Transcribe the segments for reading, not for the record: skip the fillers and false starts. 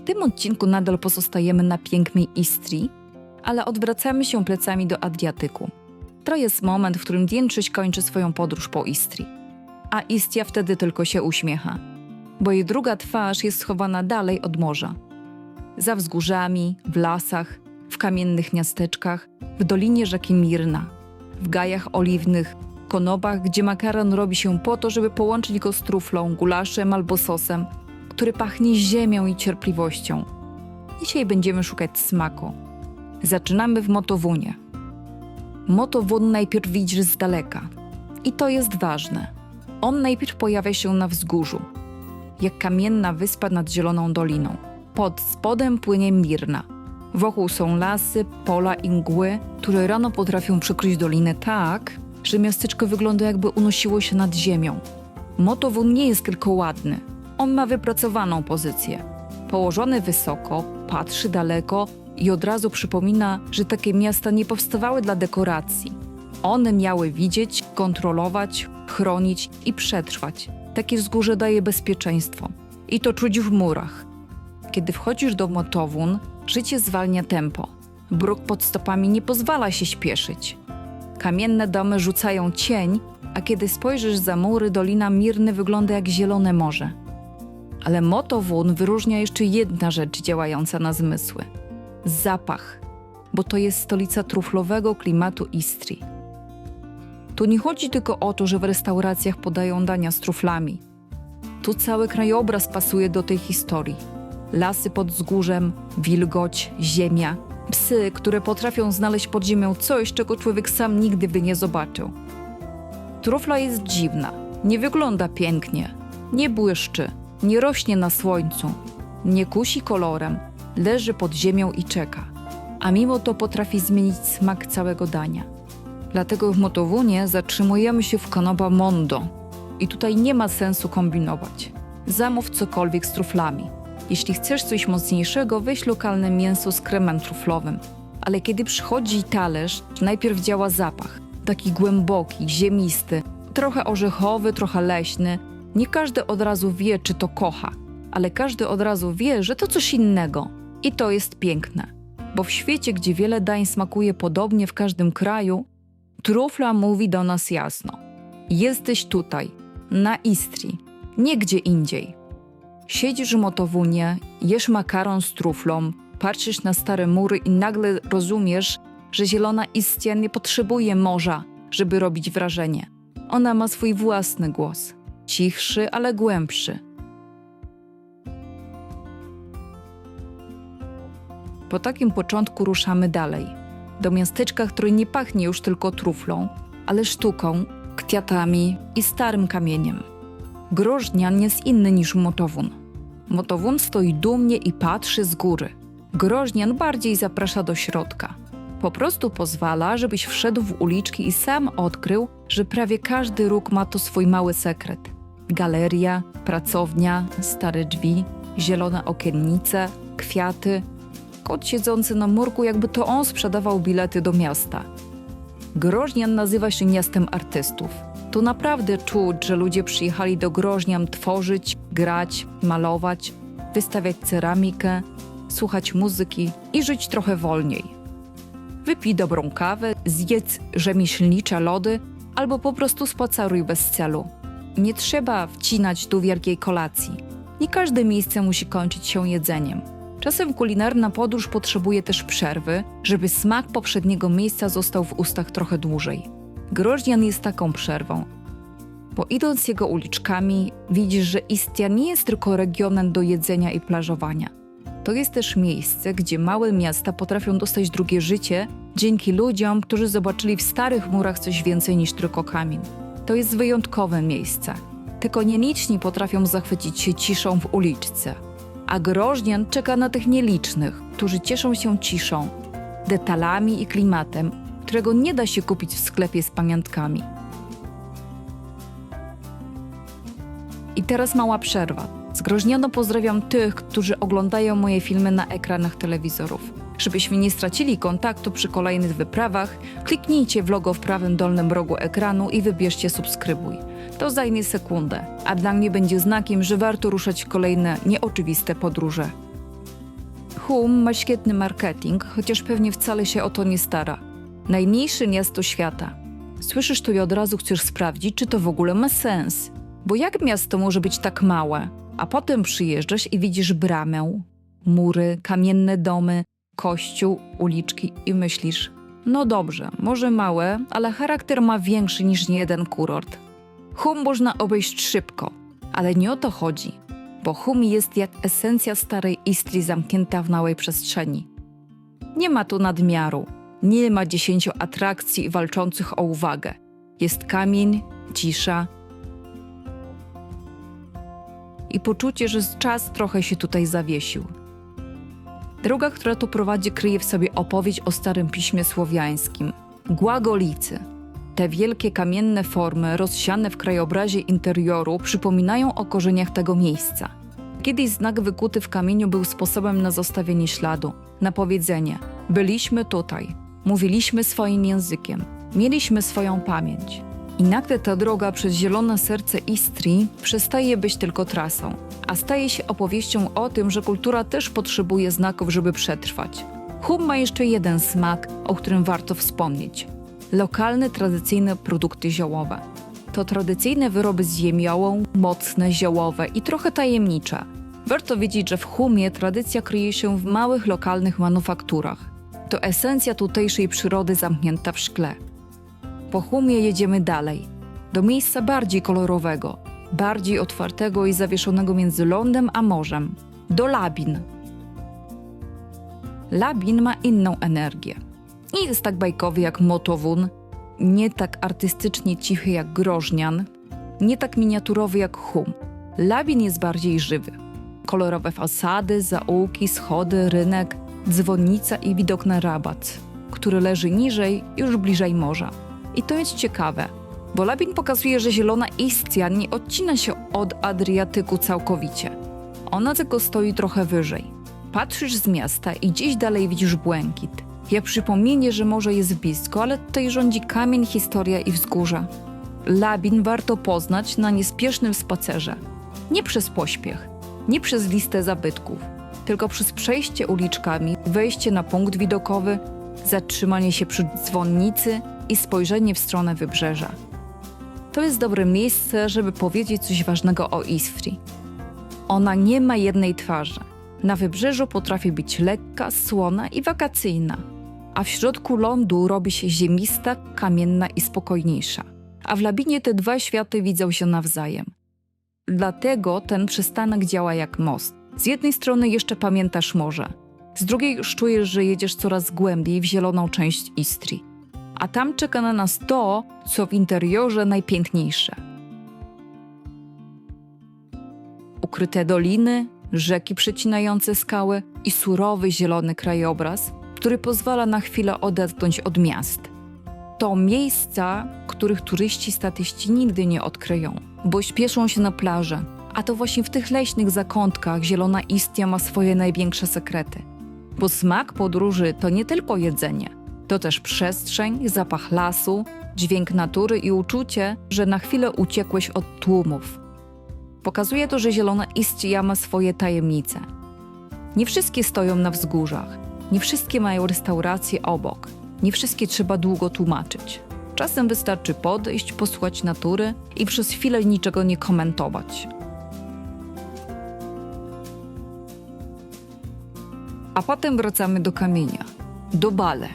tym odcinku nadal pozostajemy na pięknej Istrii, ale odwracamy się plecami do Adriatyku. To jest moment, w którym większość kończy swoją podróż po Istrii. A Istria wtedy tylko się uśmiecha, bo jej druga twarz jest schowana dalej od morza. Za wzgórzami, w lasach, w kamiennych miasteczkach, w dolinie rzeki Mirna, w gajach oliwnych, konopach, gdzie makaron robi się po to, żeby połączyć go z truflą, gulaszem albo sosem, który pachnie ziemią i cierpliwością. Dzisiaj będziemy szukać smaku. Zaczynamy w Motowunie. Motowun najpierw widzisz z daleka. I to jest ważne. On najpierw pojawia się na wzgórzu, jak kamienna wyspa nad zieloną doliną. Pod spodem płynie Mirna. Wokół są lasy, pola i mgły, które rano potrafią przykryć dolinę tak, że miasteczko wygląda, jakby unosiło się nad ziemią. Motowun nie jest tylko ładny. On ma wypracowaną pozycję. Położony wysoko, patrzy daleko i od razu przypomina, że takie miasta nie powstawały dla dekoracji. One miały widzieć, kontrolować, chronić i przetrwać. Takie wzgórze daje bezpieczeństwo. I to czuć w murach. Kiedy wchodzisz do Motowun, życie zwalnia tempo. Bruk pod stopami nie pozwala się śpieszyć. Kamienne domy rzucają cień, a kiedy spojrzysz za mury, dolina Mirny wygląda jak zielone morze. Ale Motowun wyróżnia jeszcze jedna rzecz działająca na zmysły. Zapach, bo to jest stolica truflowego klimatu Istrii. Tu nie chodzi tylko o to, że w restauracjach podają dania z truflami. Tu cały krajobraz pasuje do tej historii. Lasy pod wzgórzem, wilgoć, ziemia, psy, które potrafią znaleźć pod ziemią coś, czego człowiek sam nigdy by nie zobaczył. Trufla jest dziwna, nie wygląda pięknie, nie błyszczy, nie rośnie na słońcu, nie kusi kolorem, leży pod ziemią i czeka, a mimo to potrafi zmienić smak całego dania. Dlatego w Motowunie zatrzymujemy się w Konoba Mondo i tutaj nie ma sensu kombinować. Zamów cokolwiek z truflami. Jeśli chcesz coś mocniejszego, weź lokalne mięso z kremem truflowym. Ale kiedy przychodzi talerz, najpierw działa zapach. Taki głęboki, ziemisty, trochę orzechowy, trochę leśny. Nie każdy od razu wie, czy to kocha, ale każdy od razu wie, że to coś innego. I to jest piękne. Bo w świecie, gdzie wiele dań smakuje podobnie w każdym kraju, trufla mówi do nas jasno. Jesteś tutaj, na Istrii, nie gdzie indziej. Siedzisz w Motowunie, jesz makaron z truflą, patrzysz na stare mury i nagle rozumiesz, że zielona Istria nie potrzebuje morza, żeby robić wrażenie. Ona ma swój własny głos. Cichszy, ale głębszy. Po takim początku ruszamy dalej. Do miasteczka, które nie pachnie już tylko truflą, ale sztuką, kwiatami i starym kamieniem. Groźnian jest inny niż Motowun. Motowun stoi dumnie i patrzy z góry. Groźnian bardziej zaprasza do środka. Po prostu pozwala, żebyś wszedł w uliczki i sam odkrył, że prawie każdy róg ma to swój mały sekret. Galeria, pracownia, stare drzwi, zielone okiennice, kwiaty. Kot siedzący na murku, jakby to on sprzedawał bilety do miasta. Groźnian nazywa się miastem artystów. Tu naprawdę czuć, że ludzie przyjechali do Groźnian tworzyć, grać, malować, wystawiać ceramikę, słuchać muzyki i żyć trochę wolniej. Wypij dobrą kawę, zjedz rzemieślnicze lody albo po prostu spaceruj bez celu. Nie trzeba wcinać tu wielkiej kolacji. Nie każde miejsce musi kończyć się jedzeniem. Czasem kulinarna podróż potrzebuje też przerwy, żeby smak poprzedniego miejsca został w ustach trochę dłużej. Groźnian jest taką przerwą. Bo idąc jego uliczkami, widzisz, że Istria nie jest tylko regionem do jedzenia i plażowania. To jest też miejsce, gdzie małe miasta potrafią dostać drugie życie dzięki ludziom, którzy zobaczyli w starych murach coś więcej niż tylko kamień. To jest wyjątkowe miejsce. Tylko nieliczni potrafią zachwycić się ciszą w uliczce. A Groźnian czeka na tych nielicznych, którzy cieszą się ciszą, detalami i klimatem, którego nie da się kupić w sklepie z pamiątkami. I teraz mała przerwa. Z Groźnianu pozdrawiam tych, którzy oglądają moje filmy na ekranach telewizorów. Żebyśmy nie stracili kontaktu przy kolejnych wyprawach, kliknijcie w logo w prawym dolnym rogu ekranu i wybierzcie subskrybuj. To zajmie sekundę, a dla mnie będzie znakiem, że warto ruszać w kolejne nieoczywiste podróże. Hum ma świetny marketing, chociaż pewnie wcale się o to nie stara. Najmniejsze miasto świata. Słyszysz to i od razu chcesz sprawdzić, czy to w ogóle ma sens. Bo jak miasto może być tak małe? A potem przyjeżdżasz i widzisz bramę, mury, kamienne domy, kościół, uliczki i myślisz, no dobrze, może małe, ale charakter ma większy niż niejeden kurort. Hum można obejść szybko, ale nie o to chodzi, bo Hum jest jak esencja starej Istrii zamknięta w małej przestrzeni. Nie ma tu nadmiaru, nie ma 10 atrakcji walczących o uwagę. Jest kamień, cisza i poczucie, że czas trochę się tutaj zawiesił. Droga, która tu prowadzi, kryje w sobie opowieść o starym piśmie słowiańskim. Głagolicy. Te wielkie kamienne formy rozsiane w krajobrazie interioru przypominają o korzeniach tego miejsca. Kiedyś znak wykuty w kamieniu był sposobem na zostawienie śladu, na powiedzenie: byliśmy tutaj, mówiliśmy swoim językiem, mieliśmy swoją pamięć. I nagle ta droga przez zielone serce Istrii przestaje być tylko trasą, a staje się opowieścią o tym, że kultura też potrzebuje znaków, żeby przetrwać. Hum ma jeszcze jeden smak, o którym warto wspomnieć. Lokalne, tradycyjne produkty ziołowe. To tradycyjne wyroby z jemiołą, mocne, ziołowe i trochę tajemnicze. Warto wiedzieć, że w Humie tradycja kryje się w małych, lokalnych manufakturach. To esencja tutejszej przyrody zamknięta w szkle. Po Humie jedziemy dalej, do miejsca bardziej kolorowego, bardziej otwartego i zawieszonego między lądem a morzem, do Labin. Labin ma inną energię. Nie jest tak bajkowy jak Motowun, nie tak artystycznie cichy jak Grożnian, nie tak miniaturowy jak Hum. Labin jest bardziej żywy. Kolorowe fasady, zaułki, schody, rynek, dzwonnica i widok na Rabat, który leży niżej, już bliżej morza. I to jest ciekawe, bo Labin pokazuje, że zielona Istria nie odcina się od Adriatyku całkowicie. Ona tylko stoi trochę wyżej. Patrzysz z miasta i gdzieś dalej widzisz błękit. Jak przypomnienie, że morze jest blisko, ale tutaj rządzi kamień, historia i wzgórza. Labin warto poznać na niespiesznym spacerze. Nie przez pośpiech, nie przez listę zabytków, tylko przez przejście uliczkami, wejście na punkt widokowy, zatrzymanie się przy dzwonnicy i spojrzenie w stronę wybrzeża. To jest dobre miejsce, żeby powiedzieć coś ważnego o Istrii. Ona nie ma jednej twarzy. Na wybrzeżu potrafi być lekka, słona i wakacyjna, a w środku lądu robi się ziemista, kamienna i spokojniejsza. A w Labinie te dwa światy widzą się nawzajem. Dlatego ten przystanek działa jak most. Z jednej strony jeszcze pamiętasz morze, z drugiej już czujesz, że jedziesz coraz głębiej w zieloną część Istrii. A tam czeka na nas to, co w interiorze najpiękniejsze. Ukryte doliny, rzeki przecinające skały i surowy zielony krajobraz, który pozwala na chwilę odetchnąć od miast. To miejsca, których turyści statyści nigdy nie odkryją, bo śpieszą się na plażę, a to właśnie w tych leśnych zakątkach zielona Istria ma swoje największe sekrety. Bo smak podróży to nie tylko jedzenie, to też przestrzeń, zapach lasu, dźwięk natury i uczucie, że na chwilę uciekłeś od tłumów. Pokazuje to, że zielona Istria ma swoje tajemnice. Nie wszystkie stoją na wzgórzach, nie wszystkie mają restauracje obok, nie wszystkie trzeba długo tłumaczyć. Czasem wystarczy podejść, posłuchać natury i przez chwilę niczego nie komentować. A potem wracamy do kamienia, do Bale.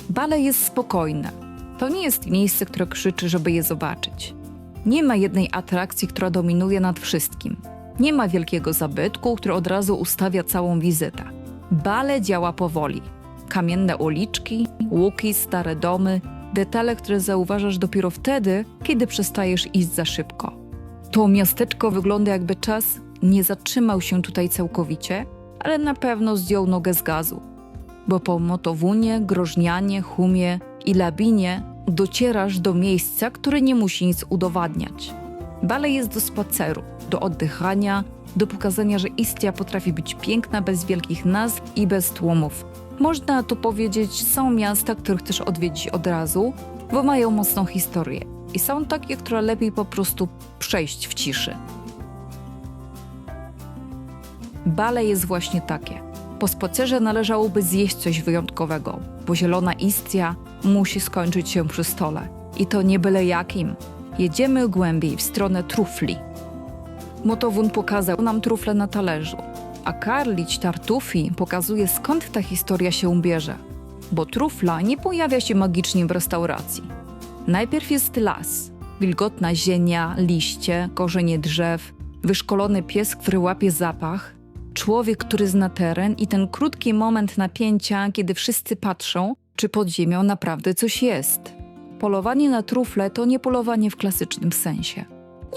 Bale jest spokojne. To nie jest miejsce, które krzyczy, żeby je zobaczyć. Nie ma jednej atrakcji, która dominuje nad wszystkim. Nie ma wielkiego zabytku, który od razu ustawia całą wizytę. Bale działa powoli. Kamienne uliczki, łuki, stare domy, detale, które zauważasz dopiero wtedy, kiedy przestajesz iść za szybko. To miasteczko wygląda, jakby czas nie zatrzymał się tutaj całkowicie, ale na pewno zdjął nogę z gazu. Bo po Motowunie, Grożnianie, Humie i Labinie docierasz do miejsca, które nie musi nic udowadniać. Bale jest do spaceru, do oddychania, do pokazania, że Istria potrafi być piękna bez wielkich nazw i bez tłumów. Można tu powiedzieć, są miasta, które chcesz odwiedzić od razu, bo mają mocną historię. I są takie, które lepiej po prostu przejść w ciszy. Bale jest właśnie takie. Po spacerze należałoby zjeść coś wyjątkowego, bo zielona Istria musi skończyć się przy stole. I to nie byle jakim. Jedziemy głębiej w stronę trufli. Motowun pokazał nam trufle na talerzu, a Karlić Tartufi pokazuje, skąd ta historia się bierze. Bo trufla nie pojawia się magicznie w restauracji. Najpierw jest las, wilgotna ziemia, liście, korzenie drzew, wyszkolony pies, który łapie zapach, człowiek, który zna teren i ten krótki moment napięcia, kiedy wszyscy patrzą, czy pod ziemią naprawdę coś jest. Polowanie na trufle to nie polowanie w klasycznym sensie.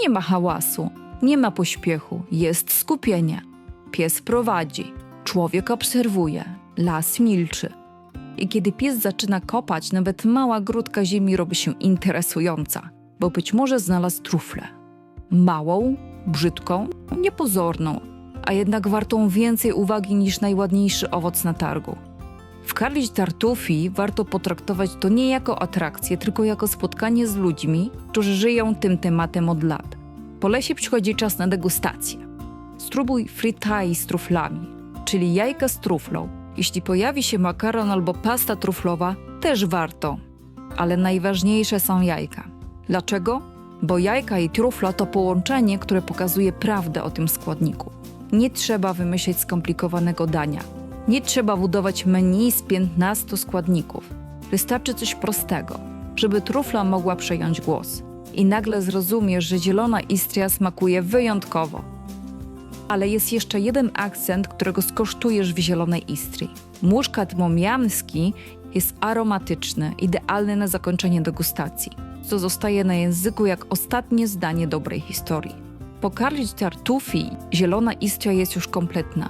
Nie ma hałasu, nie ma pośpiechu, jest skupienie. Pies prowadzi, człowiek obserwuje, las milczy. I kiedy pies zaczyna kopać, nawet mała grudka ziemi robi się interesująca, bo być może znalazł truflę. Małą, brzydką, niepozorną, a jednak wartą więcej uwagi niż najładniejszy owoc na targu. W Karlić Tartufi warto potraktować to nie jako atrakcję, tylko jako spotkanie z ludźmi, którzy żyją tym tematem od lat. Po lesie przychodzi czas na degustację. Spróbuj fritai z truflami, czyli jajka z truflą. Jeśli pojawi się makaron albo pasta truflowa, też warto. Ale najważniejsze są jajka. Dlaczego? Bo jajka i trufla to połączenie, które pokazuje prawdę o tym składniku. Nie trzeba wymyśleć skomplikowanego dania. Nie trzeba budować menu z 15 składników. Wystarczy coś prostego, żeby trufla mogła przejąć głos. I nagle zrozumiesz, że zielona Istria smakuje wyjątkowo. Ale jest jeszcze jeden akcent, którego skosztujesz w zielonej Istrii. Muszkat momiamski jest aromatyczny, idealny na zakończenie degustacji, co zostaje na języku jak ostatnie zdanie dobrej historii. Po Karlić Tartufi zielona Istria jest już kompletna.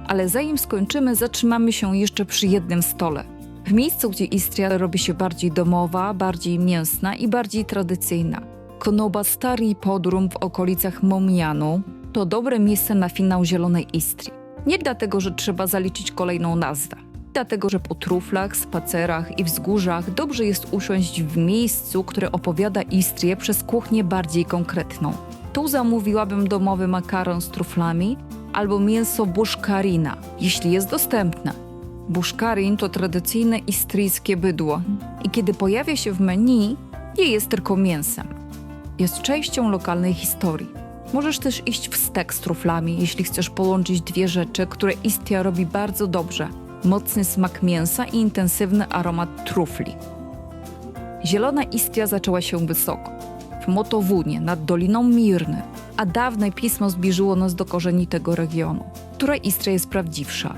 Ale zanim skończymy, zatrzymamy się jeszcze przy jednym stole. W miejscu, gdzie Istria robi się bardziej domowa, bardziej mięsna i bardziej tradycyjna. Konoba Stari Podrum w okolicach Momianu to dobre miejsce na finał zielonej Istrii. Nie dlatego, że trzeba zaliczyć kolejną nazwę. Dlatego, że po truflach, spacerach i wzgórzach dobrze jest usiąść w miejscu, które opowiada Istrię przez kuchnię bardziej konkretną. Tu zamówiłabym domowy makaron z truflami albo mięso buszkarina, jeśli jest dostępne. Buszkarin to tradycyjne istryjskie bydło i kiedy pojawia się w menu, nie jest tylko mięsem. Jest częścią lokalnej historii. Możesz też iść w stek z truflami, jeśli chcesz połączyć dwie rzeczy, które Istria robi bardzo dobrze. Mocny smak mięsa i intensywny aromat trufli. Zielona Istria zaczęła się wysoko, w Motowunie, nad Doliną Mirny, a dawne pismo zbliżyło nas do korzeni tego regionu. Która Istria jest prawdziwsza?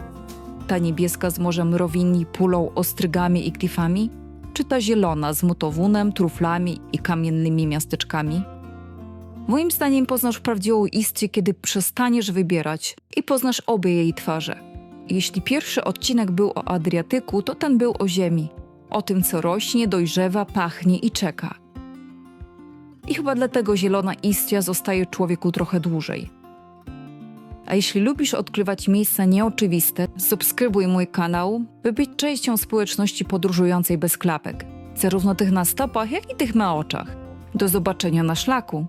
Ta niebieska z morzem Rowini, Pulą, Ostrygami i klifami? Czy ta zielona z Motowunem, truflami i kamiennymi miasteczkami? Moim zdaniem poznasz prawdziwą Istrię, kiedy przestaniesz wybierać i poznasz obie jej twarze. Jeśli pierwszy odcinek był o Adriatyku, to ten był o ziemi. O tym, co rośnie, dojrzewa, pachnie i czeka. I chyba dlatego zielona Istria zostaje człowieku trochę dłużej. A jeśli lubisz odkrywać miejsca nieoczywiste, subskrybuj mój kanał, by być częścią społeczności podróżującej bez klapek. Zarówno tych na stopach, jak i tych na oczach. Do zobaczenia na szlaku.